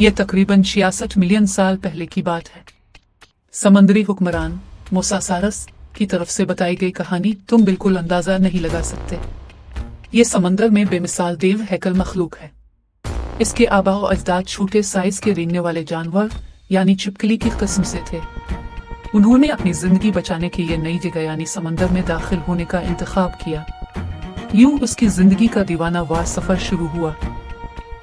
ये तकरीबन 66 मिलियन साल पहले की बात है। समंदरी हुक्मरान मोसासारस की तरफ से बताई गई कहानी तुम बिल्कुल अंदाजा नहीं लगा सकते। ये समंदर में बेमिसाल देव हैकल मखलूक है। इसके आबा और अजदाद छोटे साइज के रेंगने वाले जानवर यानी छिपकली की किस्म से थे। उन्होंने अपनी जिंदगी बचाने के लिए नई जगह यानी समंदर में दाखिल होने का इंतखाब किया। यूं उसकी जिंदगी का दीवाना वार सफर शुरू हुआ।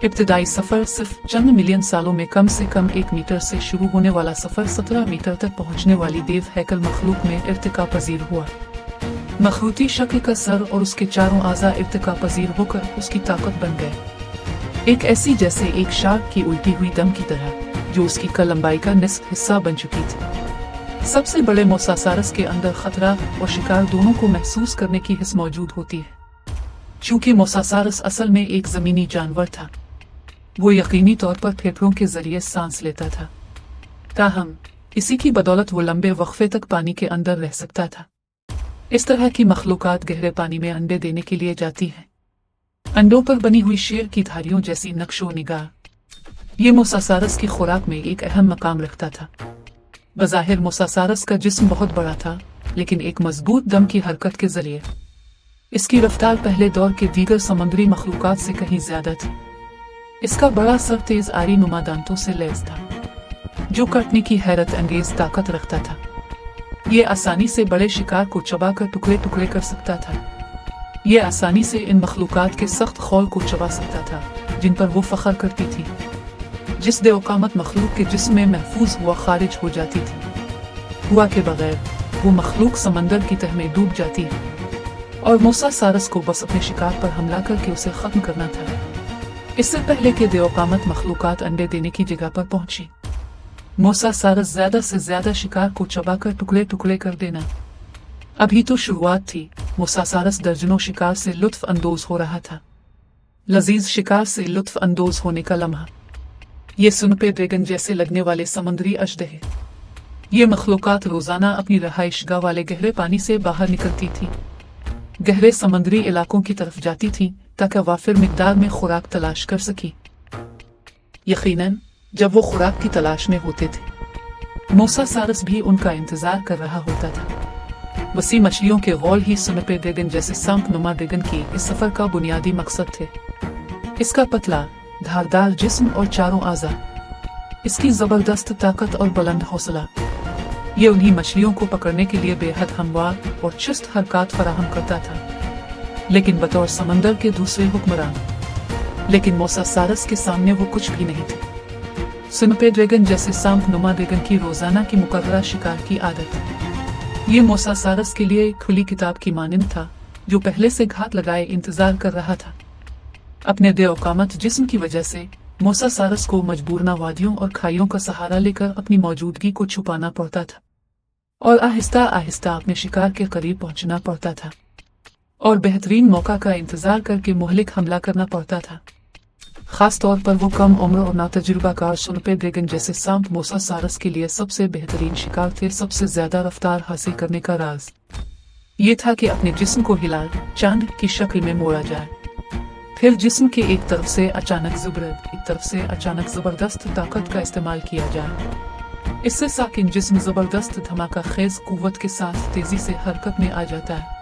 इब्तदाई सफर सिर्फ चंद मिलियन सालों में कम से कम 1 मीटर से शुरू होने वाला सफर 17 मीटर तक पहुंचने वाली देव हैकल मखलूक में इर्तिका पजीर हुआ। मखरूती शक्ल का सर और उसके चारों आज़ा इर्तिका पजीर होकर उसकी ताकत बन गए, एक ऐसी जैसे एक शार्क की उल्टी हुई दम की तरह जो उसकी कल लंबाई का निस्फ हिस्सा बन चुकी थी। सबसे बड़े मोसासारस के अंदर खतरा और शिकार दोनों को महसूस करने की हिस्स मौजूद होती है। चूंकि मोसासारस असल में एक जमीनी जानवर था, वो यकीनी तौर पर फेफड़ों के जरिए सांस लेता था। ताहम इसी की बदौलत वो लंबे वक्फे तक पानी के अंदर रह सकता था। इस तरह की मखलूकात गहरे पानी में अंडे देने के लिए जाती हैं। अंडों पर बनी हुई शेर की धारियों जैसी नक्शो निगाह ये मोसासारस की खुराक में एक अहम मकाम रखता था। बज़ाहिर मोसासारस का जिस्म बहुत बड़ा था, लेकिन एक मजबूत दम की हरकत के जरिए इसकी रफ्तार पहले दौर के दीगर समुद्री मखलूकात से कहीं ज्यादा थी। इसका बड़ा सर तेज आरी नुमा दांतों से लैस था, जो कटने की हैरत अंगेज ताकत रखता था। ये आसानी से बड़े शिकार को चबाकर टुकड़े टुकड़े कर सकता था। ये आसानी से इन मखलूकात के सख्त खौल को चबा सकता था, जिन पर वो फख्र करती थी। जिस देवकामत मखलूक के जिस्म में महफूज हुआ खारिज हो जाती थी, हुआ के बगैर वो मखलूक समंदर की तह में डूब जाती है। और मोसासारस को बस अपने शिकार पर हमला करके उसे खत्म करना था। इससे पहले के देवकामत मखलूकात अंडे देने की जगह पर पहुंची, मोसासारस ज्यादा से ज्यादा शिकार को चबाकर टुकड़े टुकड़े कर देना अभी तो शुरुआत थी। मोसासारस दर्जनों शिकार से लुत्फ अंदोज हो रहा था। लजीज शिकार से लुत्फ अंदोज होने का लम्हा ये सुनपे ड्रैगन जैसे लगने वाले समुद्री अजदहे, ये मखलूकात रोजाना अपनी रहाइशगाह वाले गहरे पानी से बाहर निकलती थी, गहरे समुद्री इलाकों की तरफ जाती थी ताकि वाफिर मिकदार में खुराक तलाश कर सकी। यकीनन जब वो खुराक की तलाश में होते थे, मोसासारस भी उनका इंतजार कर रहा होता था। वसी मछलियों के गौल ही सुनपे ड्रैगन जैसे सांप नुमा ड्रैगन की इस सफर का बुनियादी मकसद थे। इसका पतला धारदार जिस्म और चारों आज़ा, इसकी जबरदस्त ताकत और बुलंद हौसला, ये उन्हीं मछलियों को पकड़ने के लिए बेहद हमवार और चुस्त हरकत फराहम करता था। लेकिन बतौर समंदर के दूसरे हुक्मरान, लेकिन मोसासारस के सामने वो कुछ भी नहीं थे। सुनपे ड्रैगन जैसे सांप नुमा ड्रैगन की रोजाना की मुकर्ररा शिकार की आदत, ये मोसासारस के लिए एक खुली किताब की मानिंद था, जो पहले से घात लगाए इंतजार कर रहा था। अपने देवकामत जिस्म की वजह से मोसासारस को मजबूरना वादियों और खाइयों का सहारा लेकर अपनी मौजूदगी को छुपाना पड़ता था और आहिस्ता आहिस्ता अपने शिकार के करीब पहुंचना पड़ता था और बेहतरीन मौका का इंतजार करके मुहलिक हमला करना पड़ता था। खास तौर पर वो कम उम्र और नातजुर्बाकार सुनपे ड्रैगन जैसे सांप मोसासारस के लिए सबसे बेहतरीन शिकार थे। सबसे ज्यादा रफ्तार हासिल करने का राज ये था कि अपने जिस्म को हिलाल चांद की शक्ल में मोड़ा जाए, फिर जिस्म के एक तरफ से अचानक जुबरत, एक तरफ से अचानक जबरदस्त ताकत का इस्तेमाल किया जाए। इससे साकिन जिस्म जबरदस्त धमाका खेज कुव्वत के साथ तेजी से हरकत में आ जाता है।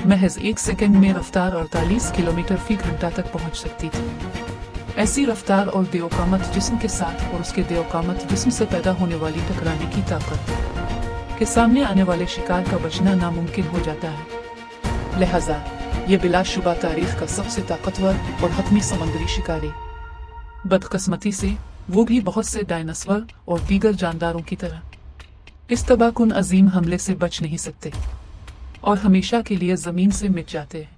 महज 1 सेकंड में रफ्तार 48 किलोमीटर फी घंटा तक पहुंच सकती थी। ऐसी रफ्तार और देवकामत जिस्म के साथ और उसके देवकामत जिस्म से पैदा होने वाली टकराने की ताकत के सामने आने वाले शिकार का बचना नामुमकिन हो जाता है। लिहाजा ये बिलाशुबा तारीख का सबसे ताकतवर और हतमी समुद्री शिकारी। बदकिस्मती से वो भी बहुत से डायनासोर और दीगर जानदारों की तरह इस तबाहकुन अजीम हमले से बच नहीं सकते और हमेशा के लिए जमीन से मिट जाते हैं।